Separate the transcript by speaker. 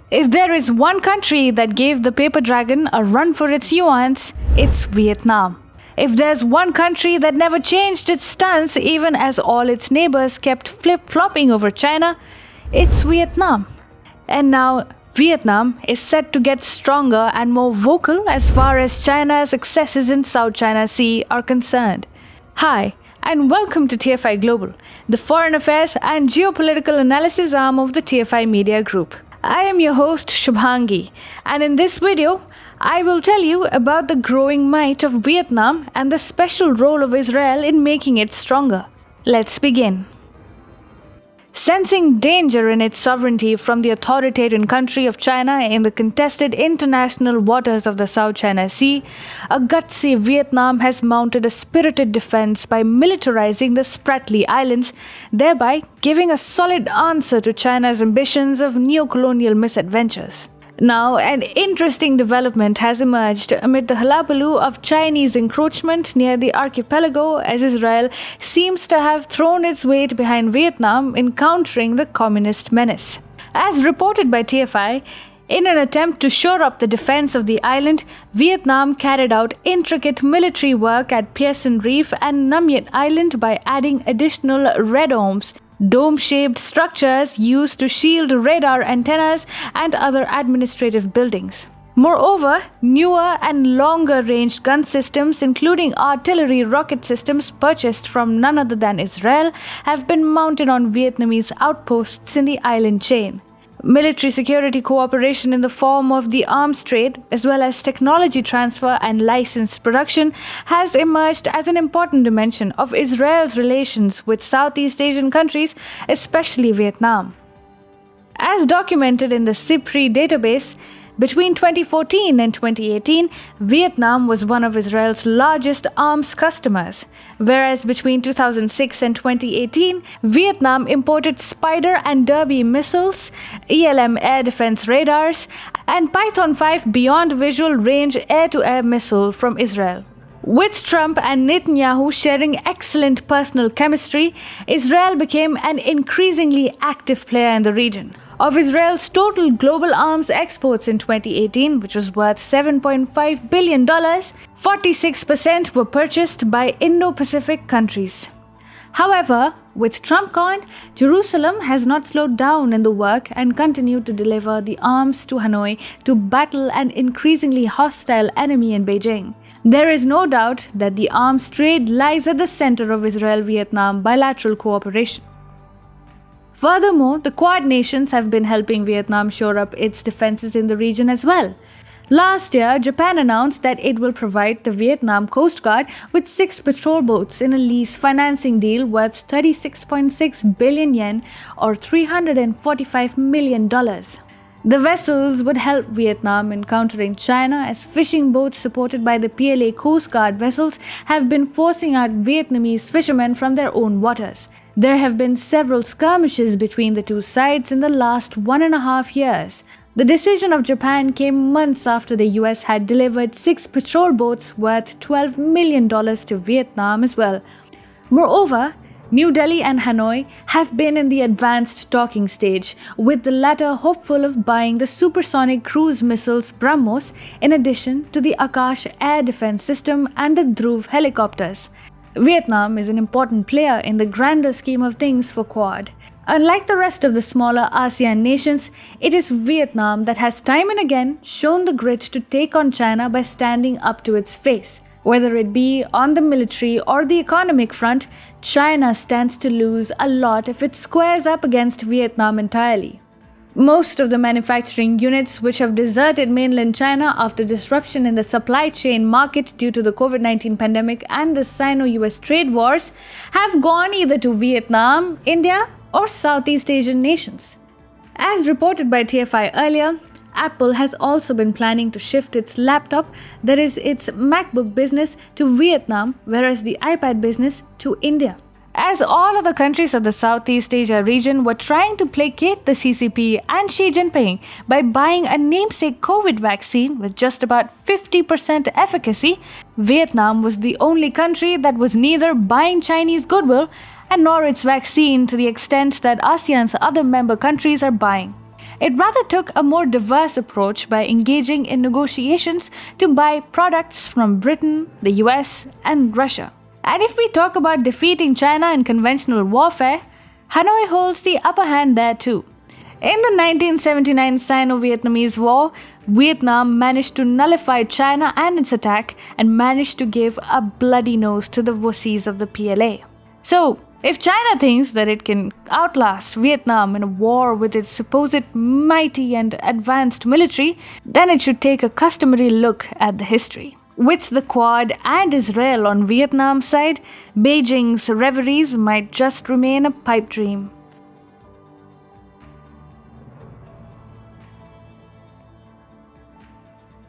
Speaker 1: If there is one country that gave the paper dragon a run for its yuans, it's Vietnam. If there's one country that never changed its stance even as all its neighbors kept flip-flopping over China, it's Vietnam. And now Vietnam is set to get stronger and more vocal as far as China's excesses in South China Sea are concerned. Hi, and welcome to TFI Global, the foreign affairs and geopolitical analysis arm of the TFI Media Group. I am your host Shubhangi, and in this video, I will tell you about the growing might of Vietnam and the special role of Israel in making it stronger. Let's begin. Sensing danger in its sovereignty from the authoritarian country of China in the contested international waters of the South China Sea, a gutsy Vietnam has mounted a spirited defense by militarizing the Spratly Islands, thereby giving a solid answer to China's ambitions of neo-colonial misadventures. Now, an interesting development has emerged amid the hullabaloo of Chinese encroachment near the archipelago, as Israel seems to have thrown its weight behind Vietnam in countering the communist menace. As reported by TFI, in an attempt to shore up the defense of the island, Vietnam carried out intricate military work at Pearson Reef and Nam Yet Island by adding additional radomes, dome-shaped structures used to shield radar antennas and other administrative buildings. Moreover, newer and longer-range gun systems, including artillery rocket systems purchased from none other than Israel, have been mounted on Vietnamese outposts in the island chain. Military security cooperation in the form of the arms trade, as well as technology transfer and licensed production, has emerged as an important dimension of Israel's relations with Southeast Asian countries, especially Vietnam. As documented in the SIPRI database, between 2014 and 2018, Vietnam was one of Israel's largest arms customers, whereas between 2006 and 2018, Vietnam imported Spider and Derby missiles, ELM air defense radars, and Python 5 beyond visual range air-to-air missile from Israel. With Trump and Netanyahu sharing excellent personal chemistry, Israel became an increasingly active player in the region. Of Israel's total global arms exports in 2018, which was worth $7.5 billion, 46% were purchased by Indo-Pacific countries. However, with Trump gone, Jerusalem has not slowed down in the work and continued to deliver the arms to Hanoi to battle an increasingly hostile enemy in Beijing. There is no doubt that the arms trade lies at the center of Israel-Vietnam bilateral cooperation. Furthermore, the Quad nations have been helping Vietnam shore up its defenses in the region as well. Last year, Japan announced that it will provide the Vietnam Coast Guard with 6 patrol boats in a lease financing deal worth 36.6 billion yen or $345 million. The vessels would help Vietnam in countering China, as fishing boats supported by the PLA Coast Guard vessels have been forcing out Vietnamese fishermen from their own waters. There have been several skirmishes between the two sides in the last 1.5 years. The decision of Japan came months after the US had delivered 6 patrol boats worth $12 million to Vietnam as well. Moreover, New Delhi and Hanoi have been in the advanced talking stage, with the latter hopeful of buying the supersonic cruise missiles BrahMos in addition to the Akash air defense system and the Dhruv helicopters. Vietnam is an important player in the grander scheme of things for Quad. Unlike the rest of the smaller ASEAN nations, it is Vietnam that has time and again shown the grit to take on China by standing up to its face. Whether it be on the military or the economic front, China stands to lose a lot if it squares up against Vietnam entirely. Most of the manufacturing units which have deserted mainland China after disruption in the supply chain market due to the COVID-19 pandemic and the Sino-US trade wars have gone either to Vietnam, India, or Southeast Asian nations. As reported by TFI earlier, Apple has also been planning to shift its laptop, that is its MacBook business, to Vietnam, whereas the iPad business to India. As all other countries of the Southeast Asia region were trying to placate the CCP and Xi Jinping by buying a namesake COVID vaccine with just about 50% efficacy, Vietnam was the only country that was neither buying Chinese goodwill and nor its vaccine to the extent that ASEAN's other member countries are buying. It rather took a more diverse approach by engaging in negotiations to buy products from Britain, the US, and Russia. And if we talk about defeating China in conventional warfare, Hanoi holds the upper hand there too. In the 1979 Sino-Vietnamese War, Vietnam managed to nullify China and its attack and managed to give a bloody nose to the wussies of the PLA. So, if China thinks that it can outlast Vietnam in a war with its supposed mighty and advanced military, then it should take a customary look at the history. With the Quad and Israel on Vietnam's side, Beijing's reveries might just remain a pipe dream.